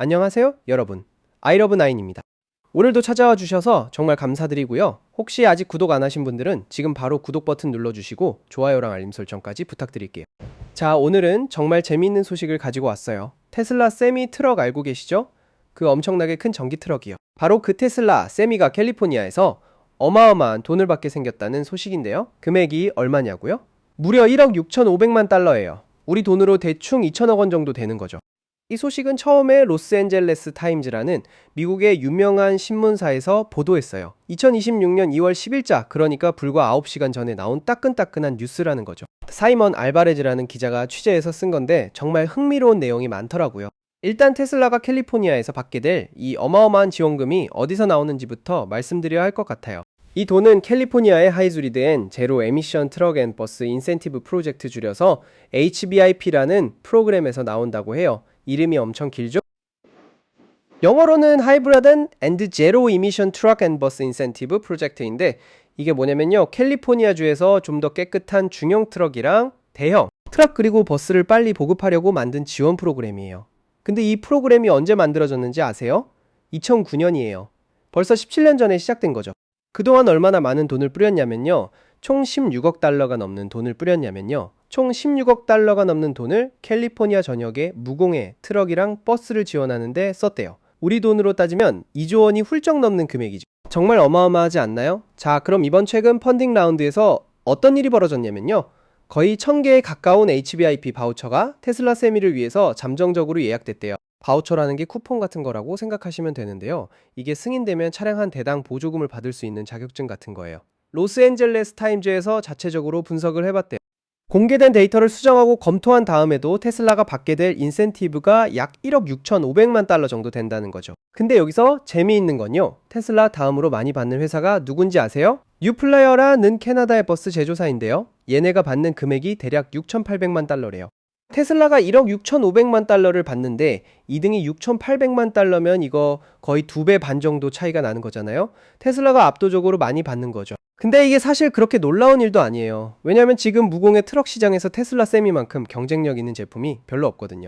안녕하세요, 여러분. 아이러브9입니다. 오늘도 찾아와 주셔서 정말 감사드리고요. 혹시 아직 구독 안 하신 분들은 지금 바로 구독 버튼 눌러주시고 좋아요랑 알림 설정까지 부탁드릴게요. 자, 오늘은 정말 재미있는 소식을 가지고 왔어요. 테슬라 세미 트럭 알고 계시죠? 그 엄청나게 큰 전기 트럭이요. 바로 그 테슬라 세미가 캘리포니아에서 어마어마한 돈을 받게 생겼다는 소식인데요. 금액이 얼마냐고요? 무려 1억 6,500만 달러예요. 우리 돈으로 대충 2천억 원 정도 되는 거죠. 이 소식은 처음에 로스앤젤레스 타임즈라는 미국의 유명한 신문사에서 보도했어요. 2026년 2월 10일자, 그러니까 불과 9시간 전에 나온 따끈따끈한 뉴스라는 거죠. 사이먼 알바레즈라는 기자가 취재해서 쓴 건데 정말 흥미로운 내용이 많더라고요. 일단 테슬라가 캘리포니아에서 받게 될 이 어마어마한 지원금이 어디서 나오는지부터 말씀드려야 할 것 같아요. 이 돈은 캘리포니아에 하이브리드앤 제로 에미션 트럭 앤 버스 인센티브 프로젝트, 줄여서 HBIP라는 프로그램에서 나온다고 해요. 이름이 엄청 길죠? 영어로는 하이브리드 앤드 제로 이미션 트럭 앤 버스 인센티브 프로젝트인데, 이게 뭐냐면요, 캘리포니아주에서 좀 더 깨끗한 중형 트럭이랑 대형 트럭 그리고 버스를 빨리 보급하려고 만든 지원 프로그램이에요. 근데 이 프로그램이 언제 만들어졌는지 아세요? 2009년이에요. 벌써 17년 전에 시작된 거죠. 그동안 얼마나 많은 돈을 뿌렸냐면요, 총 16억 달러가 넘는 돈을 뿌렸냐면요, 총 16억 달러가 넘는 돈을 캘리포니아 전역에 무공해 트럭이랑 버스를 지원하는데 썼대요. 우리 돈으로 따지면 2조 원이 훌쩍 넘는 금액이죠. 정말 어마어마하지 않나요? 자, 그럼 이번 최근 펀딩 라운드에서 어떤 일이 벌어졌냐면요, 거의 1000개에 가까운 HBIP 바우처가 테슬라 세미를 위해서 잠정적으로 예약됐대요. 바우처라는 게 쿠폰 같은 거라고 생각하시면 되는데요, 이게 승인되면 차량 한 대당 보조금을 받을 수 있는 자격증 같은 거예요. 로스앤젤레스 타임즈에서 자체적으로 분석을 해봤대요. 공개된 데이터를 수정하고 검토한 다음에도 테슬라가 받게 될 인센티브가 약 1억 6,500만 달러 정도 된다는 거죠. 근데 여기서 재미있는 건요, 테슬라 다음으로 많이 받는 회사가 누군지 아세요? 뉴플라이어라는 캐나다의 버스 제조사인데요, 얘네가 받는 금액이 대략 6,800만 달러래요. 테슬라가 1억 6,500만 달러를 받는데 2등이 6,800만 달러면 이거 거의 2배 반 정도 차이가 나는 거잖아요. 테슬라가 압도적으로 많이 받는 거죠. 근데 이게 사실 그렇게 놀라운 일도 아니에요. 왜냐면 지금 무공해 트럭 시장에서 테슬라 세미만큼 경쟁력 있는 제품이 별로 없거든요.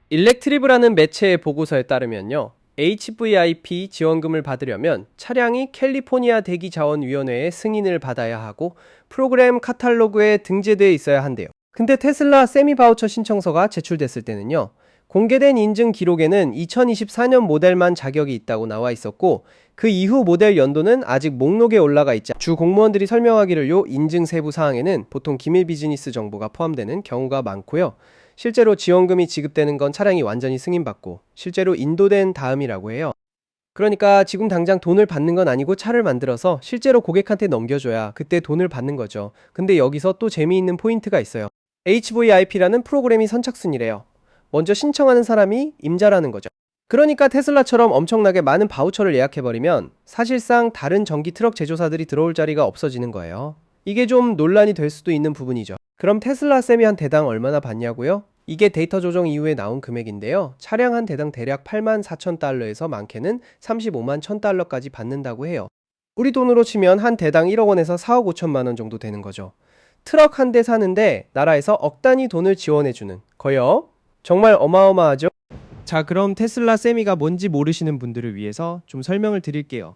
일렉트리브라는 매체의 보고서에 따르면요, HVIP 지원금을 받으려면 차량이 캘리포니아 대기자원위원회의 승인을 받아야 하고 프로그램 카탈로그에 등재되어 있어야 한대요. 근데 테슬라 세미 바우처 신청서가 제출됐을 때는요, 공개된 인증 기록에는 2024년 모델만 자격이 있다고 나와 있었고, 그 이후 모델 연도는 아직 목록에 올라가 있지, 주 공무원들이 설명하기를요, 인증 세부 사항에는 보통 기밀 비즈니스 정보가 포함되는 경우가 많고요. 실제로 지원금이 지급되는 건 차량이 완전히 승인받고 실제로 인도된 다음이라고 해요. 그러니까 지금 당장 돈을 받는 건 아니고 차를 만들어서 실제로 고객한테 넘겨줘야 그때 돈을 받는 거죠. 근데 여기서 또 재미있는 포인트가 있어요. HVIP라는 프로그램이 선착순이래요. 먼저 신청하는 사람이 임자라는 거죠. 그러니까 테슬라처럼 엄청나게 많은 바우처를 예약해버리면 사실상 다른 전기 트럭 제조사들이 들어올 자리가 없어지는 거예요. 이게 좀 논란이 될 수도 있는 부분이죠. 그럼 테슬라 세미 한 대당 얼마나 받냐고요? 이게 데이터 조정 이후에 나온 금액인데요, 차량 한 대당 대략 84,000달러에서 많게는 35만 1,000달러까지 받는다고 해요. 우리 돈으로 치면 한 대당 1억 원에서 4억 5천만 원 정도 되는 거죠. 트럭 한 대 사는데 나라에서 억 단위 돈을 지원해주는 거요. 정말 어마어마하죠? 자, 그럼 테슬라 세미가 뭔지 모르시는 분들을 위해서 좀 설명을 드릴게요.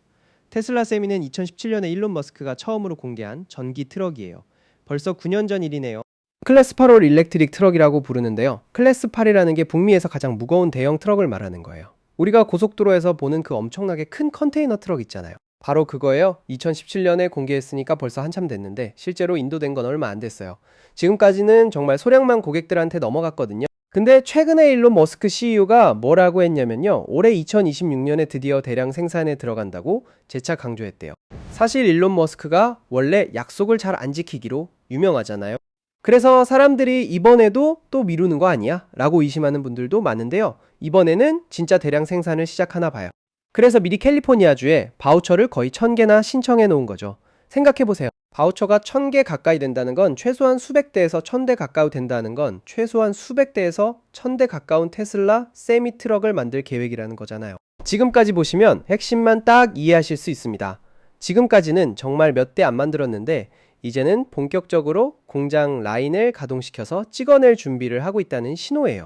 테슬라 세미는 2017년에 일론 머스크가 처음으로 공개한 전기 트럭이에요. 벌써 9년 전 일이네요. 클래스 8홀 일렉트릭 트럭이라고 부르는데요, 클래스 8이라는 게 북미에서 가장 무거운 대형 트럭을 말하는 거예요. 우리가 고속도로에서 보는 그 엄청나게 큰 컨테이너 트럭 있잖아요. 바로 그거예요. 2017년에 공개했으니까 벌써 한참 됐는데 실제로 인도된 건 얼마 안 됐어요. 지금까지는 정말 소량만 고객들한테 넘어갔거든요. 근데 최근에 일론 머스크 CEO가 뭐라고 했냐면요, 올해 2026년에 드디어 대량 생산에 들어간다고 재차 강조했대요. 사실 일론 머스크가 원래 약속을 잘 안 지키기로 유명하잖아요. 그래서 사람들이 이번에도 또 미루는 거 아니야? 라고 의심하는 분들도 많은데요, 이번에는 진짜 대량 생산을 시작하나 봐요. 그래서 미리 캘리포니아주에 바우처를 거의 1000개나 신청해 놓은 거죠. 생각해보세요. 바우처가 1000개 가까이 된다는 건 최소한 수백 대에서 1000대 가까이 된다는 건 최소한 수백 대에서 1000대 가까운 테슬라 세미 트럭을 만들 계획이라는 거잖아요. 지금까지 보시면 핵심만 딱 이해하실 수 있습니다. 지금까지는 정말 몇 대 안 만들었는데 이제는 본격적으로 공장 라인을 가동시켜서 찍어낼 준비를 하고 있다는 신호예요.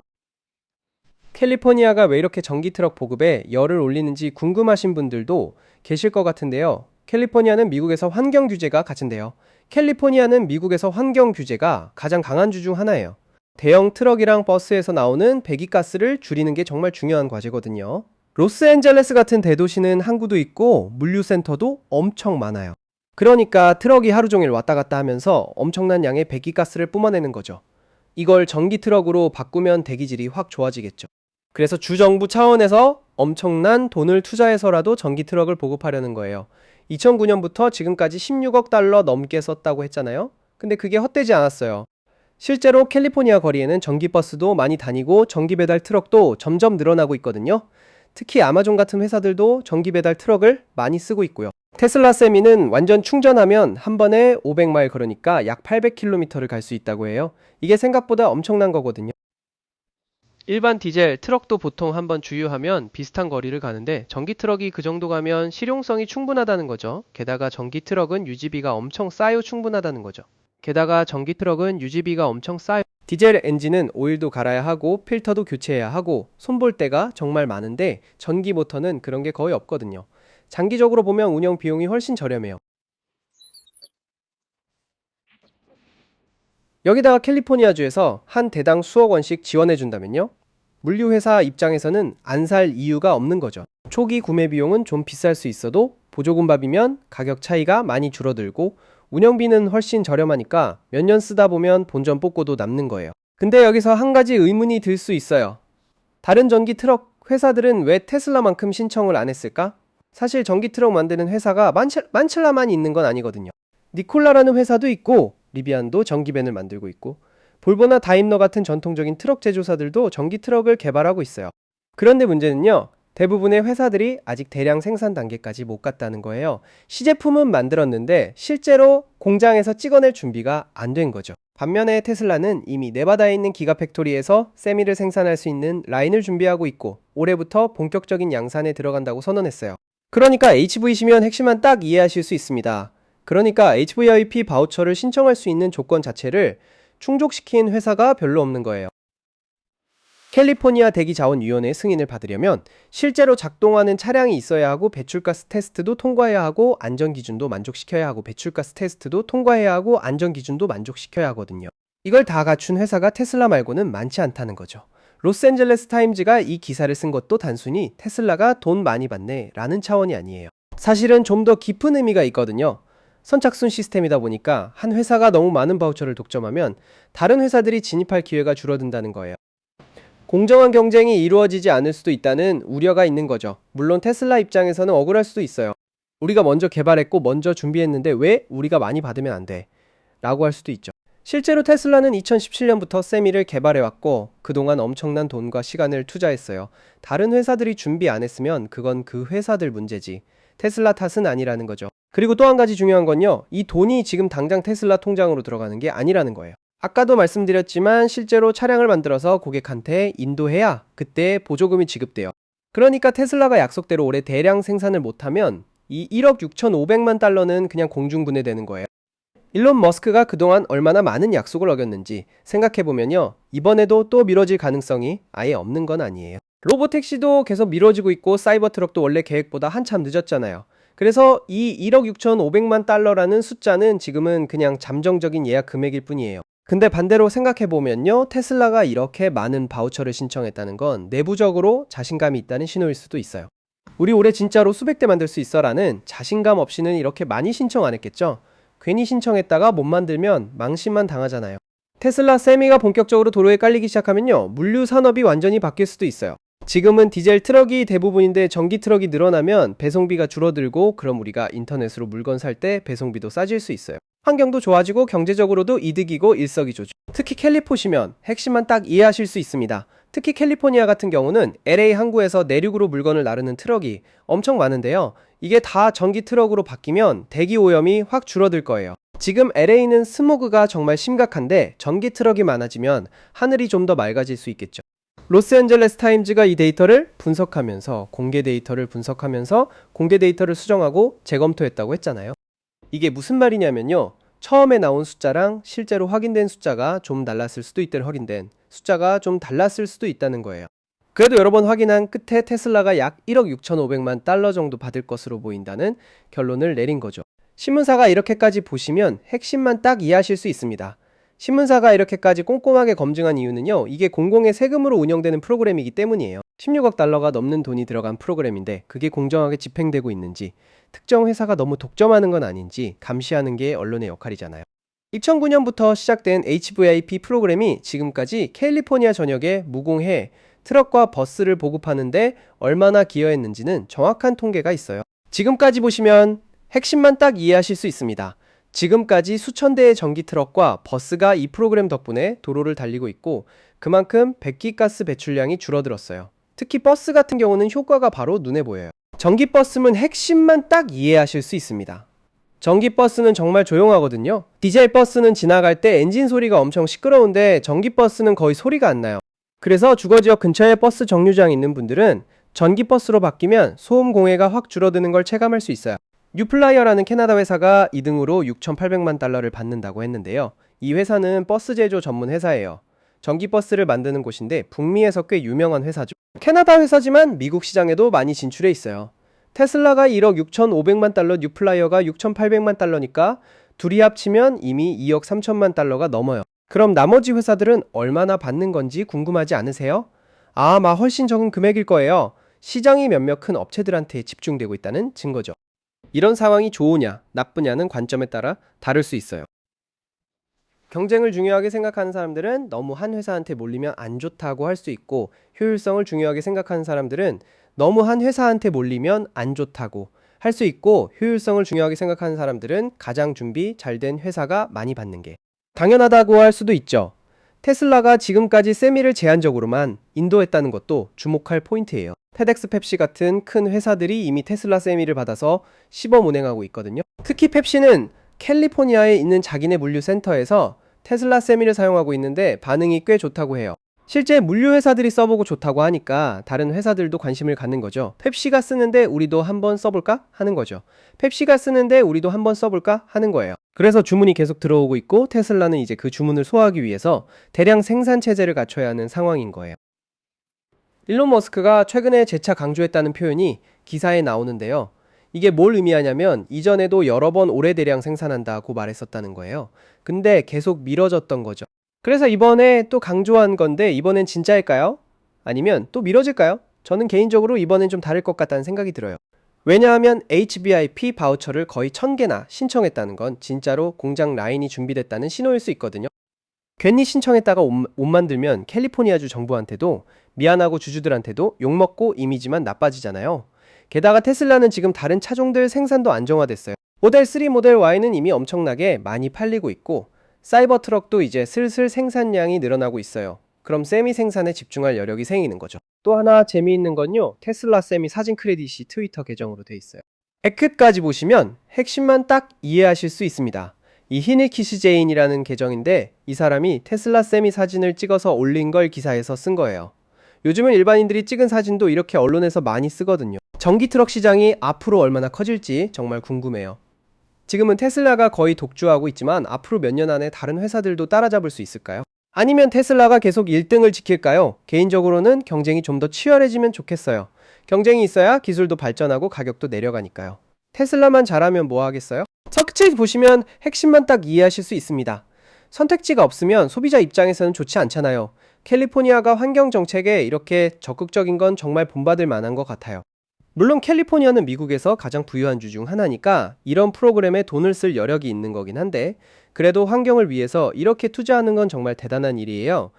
캘리포니아가 왜 이렇게 전기 트럭 보급에 열을 올리는지 궁금하신 분들도 계실 것 같은데요. 캘리포니아는 미국에서 환경 규제가 같은데요. 캘리포니아는 미국에서 환경 규제가 가장 강한 주 중 하나예요. 대형 트럭이랑 버스에서 나오는 배기가스를 줄이는 게 정말 중요한 과제거든요. 로스앤젤레스 같은 대도시는 항구도 있고 물류센터도 엄청 많아요. 그러니까 트럭이 하루 종일 왔다 갔다 하면서 엄청난 양의 배기가스를 뿜어내는 거죠. 이걸 전기 트럭으로 바꾸면 대기질이 확 좋아지겠죠. 그래서 주정부 차원에서 엄청난 돈을 투자해서라도 전기 트럭을 보급하려는 거예요. 2009년부터 지금까지 16억 달러 넘게 썼다고 했잖아요. 근데 그게 헛되지 않았어요. 실제로 캘리포니아 거리에는 전기버스도 많이 다니고 전기배달 트럭도 점점 늘어나고 있거든요. 특히 아마존 같은 회사들도 전기배달 트럭을 많이 쓰고 있고요. 테슬라 세미는 완전 충전하면 한 번에 500마일 걸으니까 약 800km를 갈 수 있다고 해요. 이게 생각보다 엄청난 거거든요. 일반 디젤 트럭도 보통 한번 주유하면 비슷한 거리를 가는데 전기 트럭이 그 정도 가면 실용성이 충분하다는 거죠. 게다가 전기 트럭은 유지비가 엄청 싸요. 충분하다는 거죠. 게다가 전기 트럭은 유지비가 엄청 싸요. 디젤 엔진은 오일도 갈아야 하고 필터도 교체해야 하고 손볼 때가 정말 많은데 전기 모터는 그런 게 거의 없거든요. 장기적으로 보면 운영 비용이 훨씬 저렴해요. 여기다가 캘리포니아주에서 한 대당 수억 원씩 지원해 준다면요? 물류회사 입장에서는 안 살 이유가 없는 거죠. 초기 구매 비용은 좀 비쌀 수 있어도 보조금밥이면 가격 차이가 많이 줄어들고 운영비는 훨씬 저렴하니까 몇 년 쓰다 보면 본전 뽑고도 남는 거예요. 근데 여기서 한 가지 의문이 들 수 있어요. 다른 전기 트럭 회사들은 왜 테슬라만큼 신청을 안 했을까? 사실 전기 트럭 만드는 회사가 만칠라만 있는 건 아니거든요. 니콜라라는 회사도 있고 리비안도 전기밴을 만들고 있고 볼보나 다임러 같은 전통적인 트럭 제조사들도 전기 트럭을 개발하고 있어요. 그런데 문제는요. 대부분의 회사들이 아직 대량 생산 단계까지 못 갔다는 거예요. 시제품은 만들었는데 실제로 공장에서 찍어낼 준비가 안 된 거죠. 반면에 테슬라는 이미 네바다에 있는 기가팩토리에서 세미를 생산할 수 있는 라인을 준비하고 있고 올해부터 본격적인 양산에 들어간다고 선언했어요. 그러니까 HV시면 핵심만 딱 이해하실 수 있습니다. 그러니까 HVIP 바우처를 신청할 수 있는 조건 자체를 충족시킨 회사가 별로 없는 거예요. 캘리포니아 대기자원위원회 승인을 받으려면 실제로 작동하는 차량이 있어야 하고 배출가스 테스트도 통과해야 하고 안전기준도 만족시켜야 하고 배출가스 테스트도 통과해야 하고 안전기준도 만족시켜야 하거든요. 이걸 다 갖춘 회사가 테슬라 말고는 많지 않다는 거죠. 로스앤젤레스 타임즈가 이 기사를 쓴 것도 단순히 테슬라가 돈 많이 받네 라는 차원이 아니에요. 사실은 좀 더 깊은 의미가 있거든요. 선착순 시스템이다 보니까 한 회사가 너무 많은 바우처를 독점하면 다른 회사들이 진입할 기회가 줄어든다는 거예요. 공정한 경쟁이 이루어지지 않을 수도 있다는 우려가 있는 거죠. 물론 테슬라 입장에서는 억울할 수도 있어요. 우리가 먼저 개발했고 먼저 준비했는데 왜 우리가 많이 받으면 안 돼? 라고 할 수도 있죠. 실제로 테슬라는 2017년부터 세미를 개발해왔고 그동안 엄청난 돈과 시간을 투자했어요. 다른 회사들이 준비 안 했으면 그건 그 회사들 문제지 테슬라 탓은 아니라는 거죠. 그리고 또 한 가지 중요한 건요. 이 돈이 지금 당장 테슬라 통장으로 들어가는 게 아니라는 거예요. 아까도 말씀드렸지만 실제로 차량을 만들어서 고객한테 인도해야 그때 보조금이 지급돼요. 그러니까 테슬라가 약속대로 올해 대량 생산을 못하면 이 1억 6,500만 달러는 그냥 공중분해되는 거예요. 일론 머스크가 그동안 얼마나 많은 약속을 어겼는지 생각해보면요. 이번에도 또 미뤄질 가능성이 아예 없는 건 아니에요. 로보택시도 계속 미뤄지고 있고 사이버트럭도 원래 계획보다 한참 늦었잖아요. 그래서 이 1억 6,500만 달러라는 숫자는 지금은 그냥 잠정적인 예약 금액일 뿐이에요. 근데 반대로 생각해보면요. 테슬라가 이렇게 많은 바우처를 신청했다는 건 내부적으로 자신감이 있다는 신호일 수도 있어요. 우리 올해 진짜로 수백 대 만들 수 있어 라는 자신감 없이는 이렇게 많이 신청 안 했겠죠? 괜히 신청했다가 못 만들면 망신만 당하잖아요. 테슬라 세미가 본격적으로 도로에 깔리기 시작하면요. 물류 산업이 완전히 바뀔 수도 있어요. 지금은 디젤 트럭이 대부분인데 전기 트럭이 늘어나면 배송비가 줄어들고 그럼 우리가 인터넷으로 물건 살 때 배송비도 싸질 수 있어요. 환경도 좋아지고 경제적으로도 이득이고 일석이조죠. 특히 캘리포시면 핵심만 딱 이해하실 수 있습니다. 특히 캘리포니아 같은 경우는 LA 항구에서 내륙으로 물건을 나르는 트럭이 엄청 많은데요. 이게 다 전기 트럭으로 바뀌면 대기 오염이 확 줄어들 거예요. 지금 LA는 스모그가 정말 심각한데 전기 트럭이 많아지면 하늘이 좀 더 맑아질 수 있겠죠. 로스앤젤레스 타임즈가 이 데이터를 분석하면서 공개 데이터를 분석하면서 공개 데이터를 수정하고 재검토했다고 했잖아요. 이게 무슨 말이냐면요. 처음에 나온 숫자랑 실제로 확인된 숫자가 좀 달랐을 수도 있다는 확인된 숫자가 좀 달랐을 수도 있다는 거예요. 그래도 여러 번 확인한 끝에 테슬라가 약 1억 6,500만 달러 정도 받을 것으로 보인다는 결론을 내린 거죠. 신문사가 이렇게까지 보시면 핵심만 딱 이해하실 수 있습니다. 신문사가 이렇게까지 꼼꼼하게 검증한 이유는요, 이게 공공의 세금으로 운영되는 프로그램이기 때문이에요. 16억 달러가 넘는 돈이 들어간 프로그램인데 그게 공정하게 집행되고 있는지, 특정 회사가 너무 독점하는 건 아닌지 감시하는 게 언론의 역할이잖아요. 2009년부터 시작된 HVIP 프로그램이 지금까지 캘리포니아 전역에 무공해 트럭과 버스를 보급하는데 얼마나 기여했는지는 정확한 통계가 있어요. 지금까지 보시면 핵심만 딱 이해하실 수 있습니다. 지금까지 수천 대의 전기 트럭과 버스가 이 프로그램 덕분에 도로를 달리고 있고 그만큼 배기가스 배출량이 줄어들었어요. 특히 버스 같은 경우는 효과가 바로 눈에 보여요. 전기버스는 핵심만 딱 이해하실 수 있습니다. 전기버스는 정말 조용하거든요. 디젤 버스는 지나갈 때 엔진 소리가 엄청 시끄러운데 전기버스는 거의 소리가 안 나요. 그래서 주거지역 근처에 버스 정류장 있는 분들은 전기버스로 바뀌면 소음 공해가 확 줄어드는 걸 체감할 수 있어요. 뉴플라이어라는 캐나다 회사가 2등으로 6,800만 달러를 받는다고 했는데요. 이 회사는 버스 제조 전문 회사예요. 전기버스를 만드는 곳인데 북미에서 꽤 유명한 회사죠. 캐나다 회사지만 미국 시장에도 많이 진출해 있어요. 테슬라가 1억 6,500만 달러, 뉴플라이어가 6,800만 달러니까 둘이 합치면 이미 2억 3천만 달러가 넘어요. 그럼 나머지 회사들은 얼마나 받는 건지 궁금하지 않으세요? 아마 훨씬 적은 금액일 거예요. 시장이 몇몇 큰 업체들한테 집중되고 있다는 증거죠. 이런 상황이 좋으냐, 나쁘냐는 관점에 따라 다를 수 있어요. 경쟁을 중요하게 생각하는 사람들은 너무 한 회사한테 몰리면 안 좋다고 할 수 있고, 효율성을 중요하게 생각하는 사람들은 너무 한 회사한테 몰리면 안 좋다고 할 수 있고, 효율성을 중요하게 생각하는 사람들은 가장 준비 잘 된 회사가 많이 받는 게 당연하다고 할 수도 있죠. 테슬라가 지금까지 세미를 제한적으로만 인도했다는 것도 주목할 포인트예요. 테덱스 펩시 같은 큰 회사들이 이미 테슬라 세미를 받아서 시범 운행하고 있거든요. 특히 펩시는 캘리포니아에 있는 자기네 물류 센터에서 테슬라 세미를 사용하고 있는데 반응이 꽤 좋다고 해요. 실제 물류 회사들이 써보고 좋다고 하니까 다른 회사들도 관심을 갖는 거죠. 펩시가 쓰는데 우리도 한번 써볼까? 하는 거죠. 펩시가 쓰는데 우리도 한번 써볼까? 하는 거예요. 그래서 주문이 계속 들어오고 있고 테슬라는 이제 그 주문을 소화하기 위해서 대량 생산 체제를 갖춰야 하는 상황인 거예요. 일론 머스크가 최근에 재차 강조했다는 표현이 기사에 나오는데요. 이게 뭘 의미하냐면 이전에도 여러 번 오래 대량 생산한다고 말했었다는 거예요. 근데 계속 미뤄졌던 거죠. 그래서 이번에 또 강조한 건데 이번엔 진짜일까요? 아니면 또 미뤄질까요? 저는 개인적으로 이번엔 좀 다를 것 같다는 생각이 들어요. 왜냐하면 HVIP 바우처를 거의 1000개나 신청했다는 건 진짜로 공장 라인이 준비됐다는 신호일 수 있거든요. 괜히 신청했다가 못 만들면 캘리포니아주 정부한테도 미안하고 주주들한테도 욕먹고 이미지만 나빠지잖아요. 게다가 테슬라는 지금 다른 차종들 생산도 안정화됐어요. 모델 3, 모델 Y는 이미 엄청나게 많이 팔리고 있고 사이버 트럭도 이제 슬슬 생산량이 늘어나고 있어요. 그럼 세미 생산에 집중할 여력이 생기는 거죠. 또 하나 재미있는 건요. 테슬라 세미 사진 크레딧이 트위터 계정으로 돼 있어요. 끝까지 보시면 핵심만 딱 이해하실 수 있습니다. 이 히니키시 제인이라는 계정인데 이 사람이 테슬라 세미 사진을 찍어서 올린 걸 기사에서 쓴 거예요. 요즘은 일반인들이 찍은 사진도 이렇게 언론에서 많이 쓰거든요. 전기 트럭 시장이 앞으로 얼마나 커질지 정말 궁금해요. 지금은 테슬라가 거의 독주하고 있지만 앞으로 몇 년 안에 다른 회사들도 따라잡을 수 있을까요? 아니면 테슬라가 계속 1등을 지킬까요? 개인적으로는 경쟁이 좀 더 치열해지면 좋겠어요. 경쟁이 있어야 기술도 발전하고 가격도 내려가니까요. 테슬라만 잘하면 뭐 하겠어요? 선택지 보시면 핵심만 딱 이해하실 수 있습니다. 선택지가 없으면 소비자 입장에서는 좋지 않잖아요. 캘리포니아가 환경 정책에 이렇게 적극적인 건 정말 본받을 만한 것 같아요. 물론 캘리포니아는 미국에서 가장 부유한 주 중 하나니까 이런 프로그램에 돈을 쓸 여력이 있는 거긴 한데 그래도 환경을 위해서 이렇게 투자하는 건 정말 대단한 일이에요.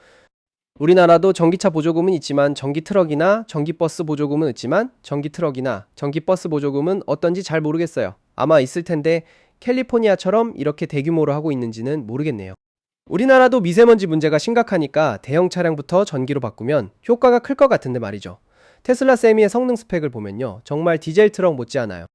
우리나라도 전기차 보조금은 있지만 전기트럭이나 전기버스 보조금은 있지만 전기트럭이나 전기버스 보조금은 어떤지 잘 모르겠어요. 아마 있을 텐데 캘리포니아처럼 이렇게 대규모로 하고 있는지는 모르겠네요. 우리나라도 미세먼지 문제가 심각하니까 대형 차량부터 전기로 바꾸면 효과가 클 것 같은데 말이죠. 테슬라 세미의 성능 스펙을 보면요. 정말 디젤 트럭 못지않아요.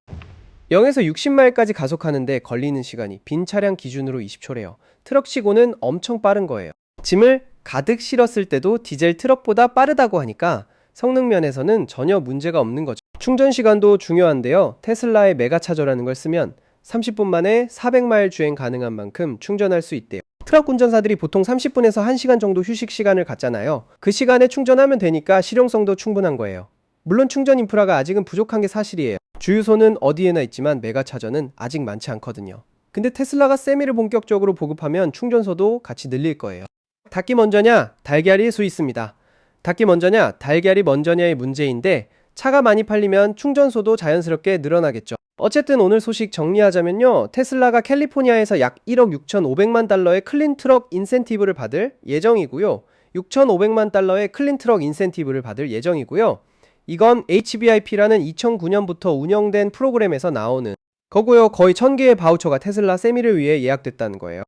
0에서 60마일까지 가속하는데 걸리는 시간이 빈 차량 기준으로 20초래요. 트럭치고는 엄청 빠른 거예요. 짐을 가득 실었을 때도 디젤 트럭보다 빠르다고 하니까 성능 면에서는 전혀 문제가 없는 거죠. 충전 시간도 중요한데요. 테슬라의 메가차저라는 걸 쓰면 30분 만에 400마일 주행 가능한 만큼 충전할 수 있대요. 트럭 운전사들이 보통 30분에서 1시간 정도 휴식 시간을 갖잖아요. 그 시간에 충전하면 되니까 실용성도 충분한 거예요. 물론 충전 인프라가 아직은 부족한 게 사실이에요. 주유소는 어디에나 있지만 메가차저는 아직 많지 않거든요. 근데 테슬라가 세미를 본격적으로 보급하면 충전소도 같이 늘릴 거예요. 닭이 먼저냐, 달걀이 수있습니다. 닭이 먼저냐, 달걀이 먼저냐의 문제인데 차가 많이 팔리면 충전소도 자연스럽게 늘어나겠죠. 어쨌든 오늘 소식 정리하자면요. 테슬라가 캘리포니아에서 약 1억 6,500만 달러의 클린 트럭 인센티브를 받을 예정이고요. 6,500만 달러의 클린 트럭 인센티브를 받을 예정이고요. 이건 HBIP라는 2009년부터 운영된 프로그램에서 나오는 거고요. 거의 1000개의 바우처가 테슬라 세미를 위해 예약됐다는 거예요.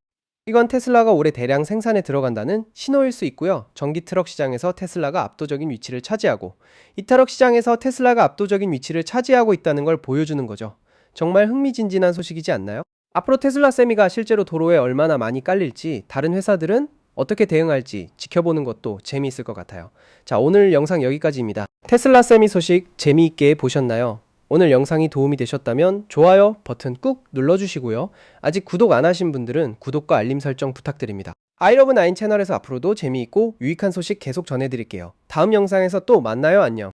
이건 테슬라가 올해 대량 생산에 들어간다는 신호일 수 있고요. 전기 트럭 시장에서 테슬라가 압도적인 위치를 차지하고 이타럭 시장에서 테슬라가 압도적인 위치를 차지하고 있다는 걸 보여주는 거죠. 정말 흥미진진한 소식이지 않나요? 앞으로 테슬라 세미가 실제로 도로에 얼마나 많이 깔릴지 다른 회사들은 어떻게 대응할지 지켜보는 것도 재미있을 것 같아요. 자, 오늘 영상 여기까지입니다. 테슬라 세미 소식 재미있게 보셨나요? 오늘 영상이 도움이 되셨다면 좋아요 버튼 꾹 눌러주시고요. 아직 구독 안 하신 분들은 구독과 알림 설정 부탁드립니다. 아이러브9 채널에서 앞으로도 재미있고 유익한 소식 계속 전해드릴게요. 다음 영상에서 또 만나요. 안녕.